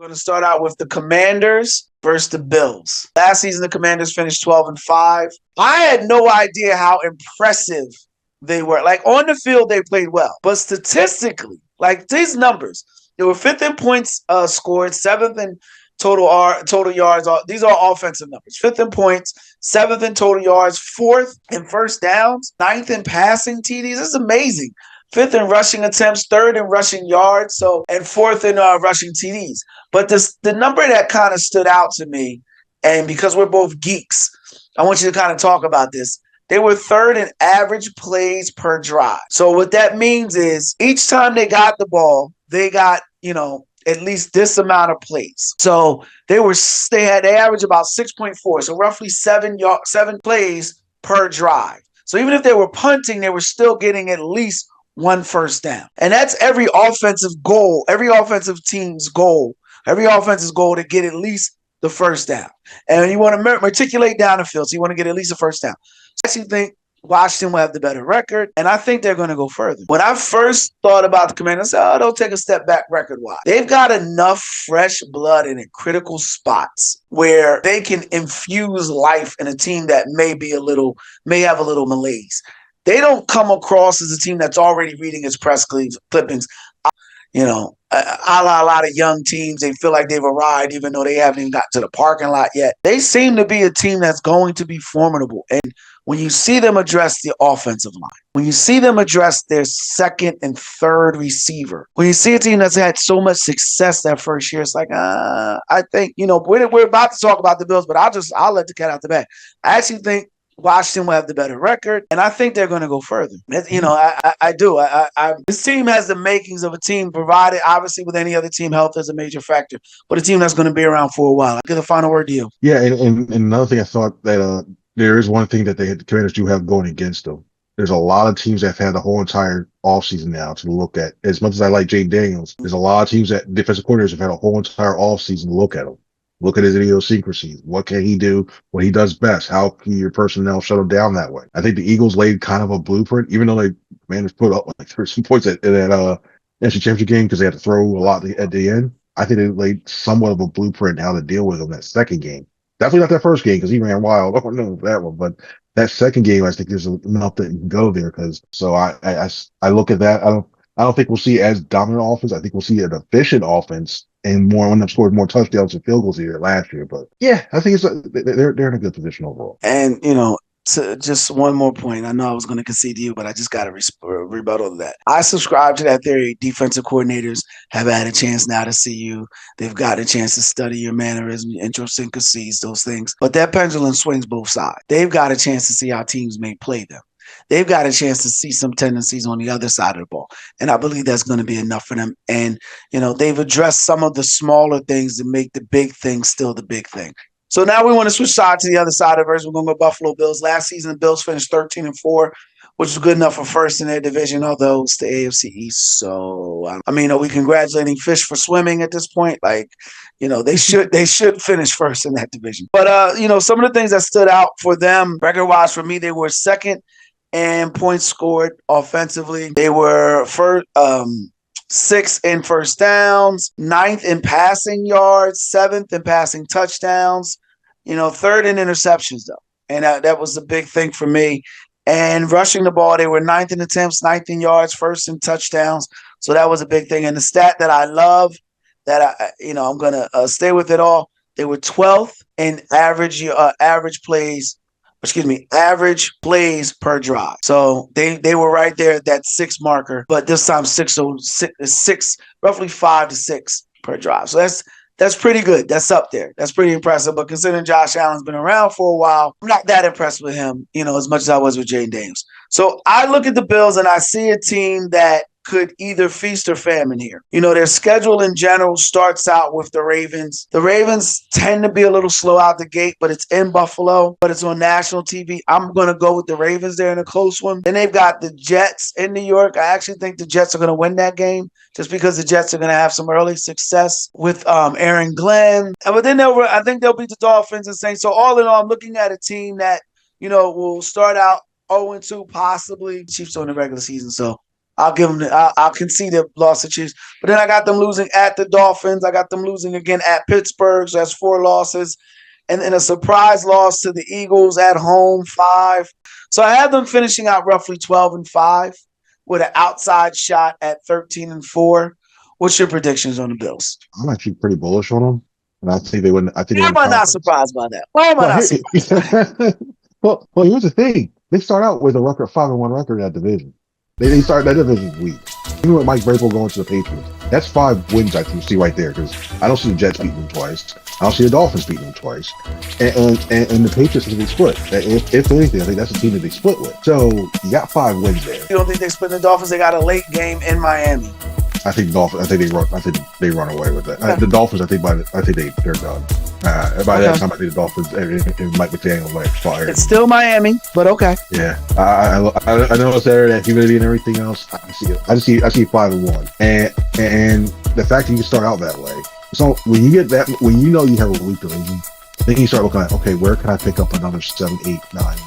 We're going to start out with the Commanders versus the Bills. Last season, the Commanders finished 12-5. I had no idea how impressive they were. Like, on the field, they played well. But statistically, like these numbers, they were fifth in points scored, seventh in total yards. These are offensive numbers. Fifth in points, seventh in total yards, fourth in first downs, ninth in passing TDs. This is amazing. Fifth in rushing attempts, third in rushing yards, and fourth in rushing TDs. But the number that kind of stood out to me, and because we're both geeks, I want you to kind of talk about this. They were third in average plays per drive. So what that means is each time they got the ball, they got, at least this amount of plays. So they averaged about 6.4, so roughly seven plays per drive. So even if they were punting, they were still getting at least one first down. And that's every offensive team's goal, every offense's goal to get at least the first down. And you want to matriculate down the field, so you want to get at least a first down. I actually think Washington will have the better record, and I think they're going to go further. When I first thought about the Commanders, I said, they'll take a step back record-wise. They've got enough fresh blood in critical spots where they can infuse life in a team that may have a little malaise. They don't come across as a team that's already reading its press clippings. A lot of young teams, they feel like they've arrived even though they haven't even got to the parking lot yet. They seem to be a team that's going to be formidable. And when you see them address the offensive line, when you see them address their second and third receiver, when you see a team that's had so much success that first year, it's like, I think, we're about to talk about the Bills, but I'll let the cat out the bag. I actually think Washington will have the better record, and I think they're going to go further. I do. This team has the makings of a team, provided, obviously, with any other team, health is a major factor, but a team that's going to be around for a while. I'll give the final word to you. Yeah, and another thing I thought that there is one thing that the Commanders do have going against them. There's a lot of teams that have had the whole entire offseason now to look at. As much as I like Jay Daniels, there's a lot of teams that defensive coordinators have had a whole entire offseason to look at him. Look at his idiosyncrasies. What can he do? What he does best? How can your personnel shut him down that way? I think the Eagles laid kind of a blueprint, even though the Commanders put up like 13 points at NFC Championship game because they had to throw a lot at the end. I think they laid somewhat of a blueprint how to deal with him that second game. Definitely not that first game because he ran wild. I don't know that one, but that second game, I think there's enough that you can go there. So I look at that. I don't think we'll see as dominant offense. I think we'll see an efficient offense and more when they've scored more touchdowns and field goals here last year. But yeah, I think they're in a good position overall. And to just one more point, I know I was going to concede to you, but I just got to rebuttal to that. I subscribe to that theory. Defensive coordinators have had a chance now to see you. They've got a chance to study your mannerisms, idiosyncrasies, those things. But that pendulum swings both sides. They've got a chance to see how teams may play them. They've got a chance to see some tendencies on the other side of the ball. And I believe that's going to be enough for them. And, they've addressed some of the smaller things to make the big thing still the big thing. So now we want to switch sides to the other side of the verse. We're going to go Buffalo Bills. Last season, the Bills finished 13-4, which is good enough for first in their division, although it's the AFC East. So, are we congratulating fish for swimming at this point? They should finish first in that division. But, some of the things that stood out for them, record-wise for me, they were second in points scored offensively. They were sixth in first downs, ninth in passing yards, seventh in passing touchdowns, third in interceptions, though. And that was the big thing for me. And rushing the ball, they were ninth in attempts, ninth in yards, first in touchdowns. So that was a big thing. And the stat that I love, that I'm going to stay with it all, they were 12th in average plays per drive. So they were right there at that 6 marker, but this time roughly 5 to 6 per drive. So that's pretty good. That's up there. That's pretty impressive. But considering Josh Allen's been around for a while, I'm not that impressed with him, as much as I was with Jay Daniels. So I look at the Bills and I see a team that could either feast or famine here. Their schedule in general starts out with the Ravens. The Ravens tend to be a little slow out the gate, but it's in Buffalo, but it's on national TV. I'm going to go with the Ravens there in a close one. Then they've got the Jets in New York. I actually think the Jets are going to win that game just because the Jets are going to have some early success with Aaron Glenn. But then I think they'll beat the Dolphins and Saints. So all in all, I'm looking at a team that, will start out 0-2 possibly. Chiefs on the regular season, so I'll give them. I'll concede a loss to Chiefs, but then I got them losing at the Dolphins. I got them losing again at Pittsburgh. So that's 4 losses, and then a surprise loss to the Eagles at home, 5. So I have them finishing out roughly 12-5 with an outside shot at 13-4. What's your predictions on the Bills? I'm actually pretty bullish on them, and I think they win. I think they Why win am I not conference. surprised by that? Why am I Well, not here, surprised? well, here's the thing. They start out with a record 5-1 record in that division. They start that division weak. Even with Mike Vrabel going to the Patriots, that's 5 wins I can see right there because I don't see the Jets beating them twice. I don't see the Dolphins beating them twice, and the Patriots is they split. If anything, I think that's the team that they split with. So you got 5 wins there. You don't think they split the Dolphins? They got a late game in Miami. I think Dolphins. I think they run away with it. Okay. The Dolphins. I think they're done. By that time, I think the Dolphins and Mike McDaniel might expire. It's still Miami, but okay. Yeah, I know it's there, that humidity and everything else. I see 5-1, and the fact that you can start out that way. So when you get that, when you know you have a weak division, then you start looking at, okay, where can I pick up another 7, 8, 9?